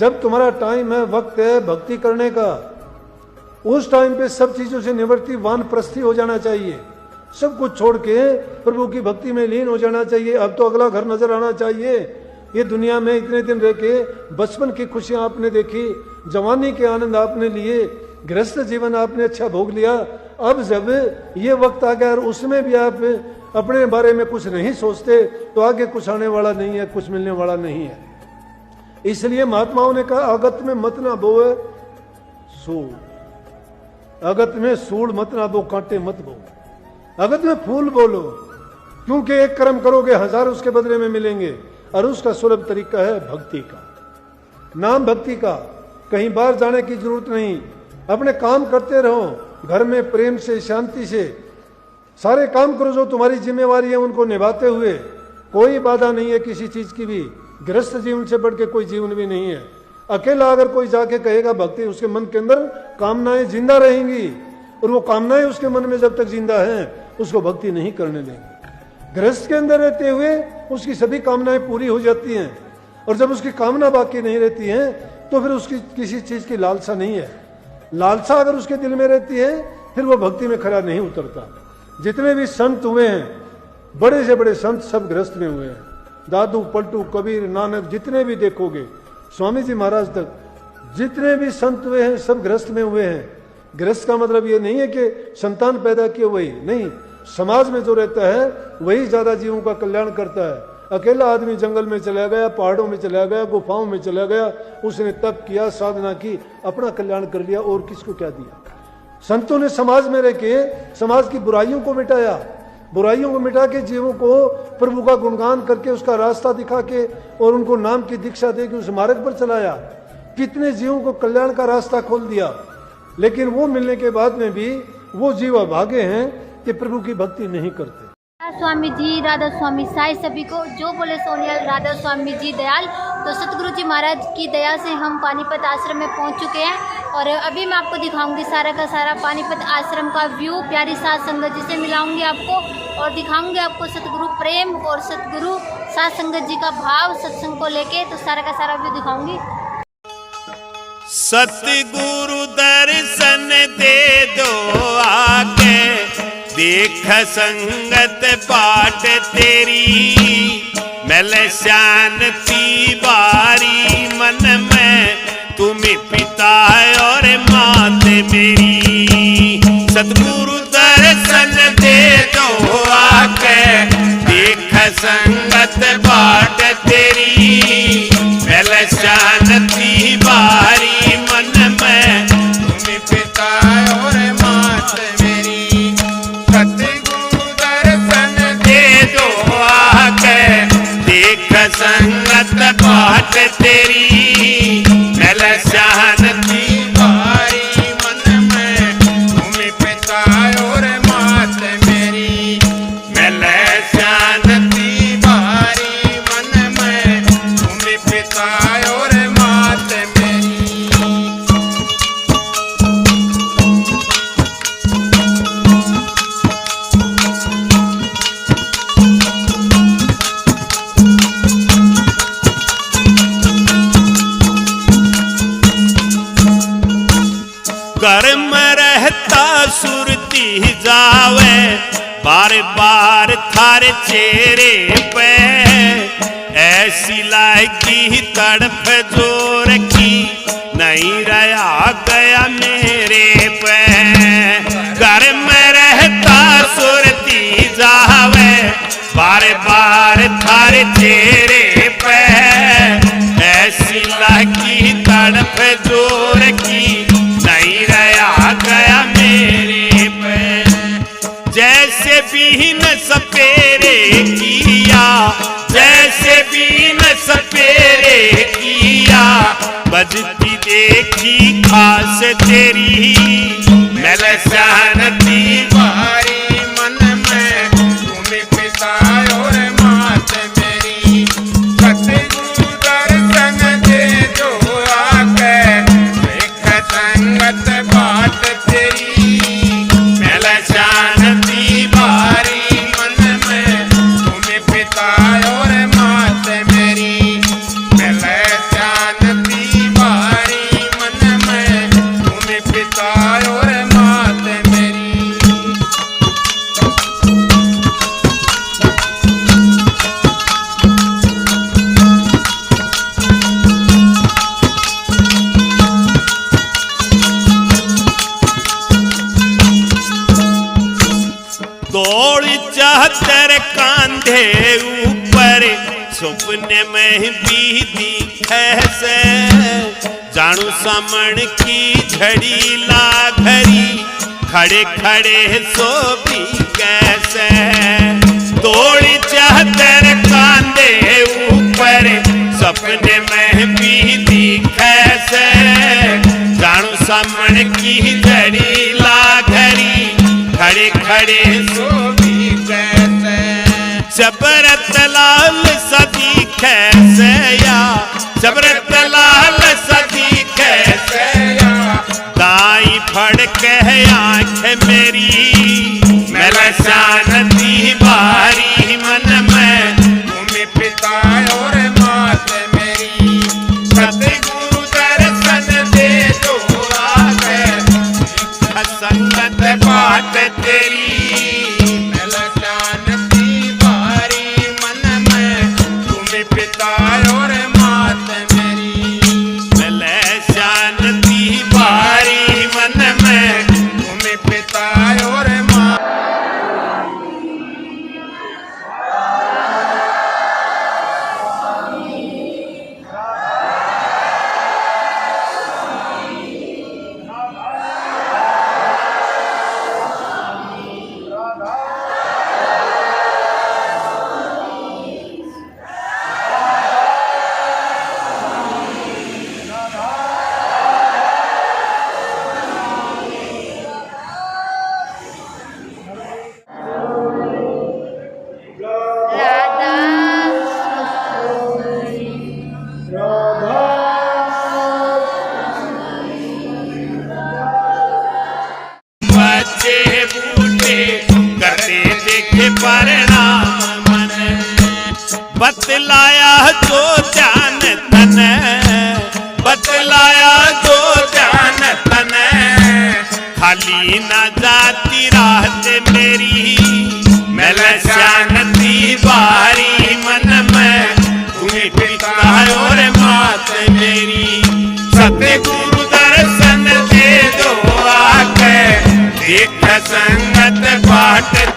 जब तुम्हारा टाइम है, वक्त है भक्ति करने का, उस टाइम पे सब चीजों से निवृत्ति वानप्रस्थी हो जाना चाहिए। सब कुछ छोड़ के प्रभु की भक्ति में लीन हो जाना चाहिए। अब तो अगला घर नजर आना चाहिए। ये दुनिया में इतने दिन रह के बचपन की खुशियां आपने देखी, जवानी के आनंद आपने लिए, गृहस्थ जीवन आपने अच्छा भोग लिया। अब जब ये वक्त आ गया और उसमें भी आप अपने बारे में कुछ नहीं सोचते, तो आगे कुछ आने वाला नहीं है, कुछ मिलने वाला नहीं है। इसलिए महात्माओं ने कहा, अगत में मत ना बोए सूड़, अगत में सूड़ मत ना बो, कांटे मत बो, अगत में फूल बोलो, क्योंकि एक कर्म करोगे 1000 उसके बदले में मिलेंगे। और उसका सुलभ तरीका है भक्ति का, नाम भक्ति का। कहीं बाहर जाने की जरूरत नहीं, अपने काम करते रहो, घर में प्रेम से शांति से सारे काम करो जो तुम्हारी जिम्मेवारी है, उनको निभाते हुए। कोई बाधा नहीं है किसी चीज की भी। गृहस्थ जीवन से बढ़ के कोई जीवन भी नहीं है। अकेला अगर कोई जाके कहेगा भक्ति, उसके मन के अंदर कामनाएं जिंदा रहेंगी, और वो कामनाएं उसके मन में जब तक जिंदा हैं, उसको भक्ति नहीं करने देंगे। गृहस्थ के अंदर रहते हुए उसकी सभी कामनाएं पूरी हो जाती हैं, और जब उसकी कामना बाकी नहीं रहती है, तो फिर उसकी किसी चीज की लालसा नहीं है। लालसा अगर उसके दिल में रहती है, फिर वो भक्ति में खरा नहीं उतरता। जितने भी संत हुए हैं, बड़े से बड़े संत सब गृहस्थ में हुए हैं। दादू, पलटू, कबीर, नानक, जितने भी देखोगे, स्वामी जी महाराज तक, जितने भी संत हुए हैं सब गृहस्थ में हुए हैं। गृहस्थ का मतलब ये नहीं है कि संतान पैदा किए वही नहीं, समाज में जो रहता है वही ज्यादा जीवों का कल्याण करता है। अकेला आदमी जंगल में चला गया, पहाड़ों में चला गया, गुफाओं में चला गया, उसने तप किया, साधना की, अपना कल्याण कर लिया, और किसको क्या दिया। संतों ने समाज में रह के समाज की बुराइयों को मिटाया, बुराइयों को मिटा के जीवों को प्रभु का गुणगान करके उसका रास्ता दिखा के और उनको नाम की दीक्षा दे के उस मार्ग पर चलाया। कितने जीवों को कल्याण का रास्ता खोल दिया। लेकिन वो मिलने के बाद में भी वो जीव अभागे हैं कि प्रभु की भक्ति नहीं करते। स्वामी जी, राधा स्वामी साई सभी को जो बोले सोनियाल, राधा स्वामी जी दयाल। तो सतगुरु जी महाराज की दया से हम पानीपत आश्रम में पहुंच चुके हैं, और अभी मैं आपको दिखाऊंगी सारा का सारा पानीपत आश्रम का व्यू। प्यारी साध संगत जी से मिलाऊंगी आपको, और दिखाऊंगी आपको सतगुरु प्रेम और सतगुरु साध संगत जी का भाव सत्संग को लेके। तो सारा का सारा व्यू दिखाऊंगी। सतगुरु दर्शन दे दो आके, देख संगत बाट तेरी, मिल शांति बारी मन में, तुम्हें पिता और मात मेरी। सतगुरु दर्शन दे दो आके, देख संगत बाट तेरी, मिल शांति बारी मन में, तुम्हें पिता और मात मेरी। सतगुरु दर्शन दे दो आके, देख संगत बाट तेरी, मिल शांति बारी मन में, तुम्हें पिता और मात मेरी। मिल शांति बारी मन में, तुम्हें पिता और मात मेरी। घर में रहता सुरती जावे, बार बार थारे चेहरे पे, ऐसी लागी तड़प जो रखी, नहीं रहा गया मेरे पे। घर में रहता सुरती जावे, बार बार थारे चेहरे पे, ऐसी लागी तड़प जो रखी, नहीं रहा गया मेरे पे। जैसे बीन सपेरे किया, जैसे बीन सपेरे किया, बजती देखी खास तेरी, मिल शांति बारी मन में, तुम्हें पिता और मात मेरी। सतगुरु दर्शन दे दो आके, देख संगत बाट तेरी, मिल शांति बारी मन में, तुम्हें पिता और मात मेरी। मिल शांति सुपने में भी दिखे से जानू समण की झड़ी ला घरी खड़े खड़े सो भी कैसे तोड़ी चादर कांधे ऊपर सपने में भी दिखे से जानू समण की झड़ी ला घरी खड़े खड़े सो भी कैसे जबरत लाल सदी कैसे या जबरत लाल सदी कैसे या दाई फड़ के आंख मेरी मेरा शानती बारी मन में तुम्हें पिता और मात मेरी सतगुरु दर्शन दे दो आगे संगत बात तेरी पिता और मात मेरी मिले शांति बारी मन में तुम्हें पिता और मात परिणाम मन बतलाया जो ध्यान तन बतलाया जो ध्यान तन खाली न जाती रात मेरी मिल शांति बारी मन में तुम्हें पिता और मात मेरी सतगुरु दर्शन दे दो आके देख संगत बाट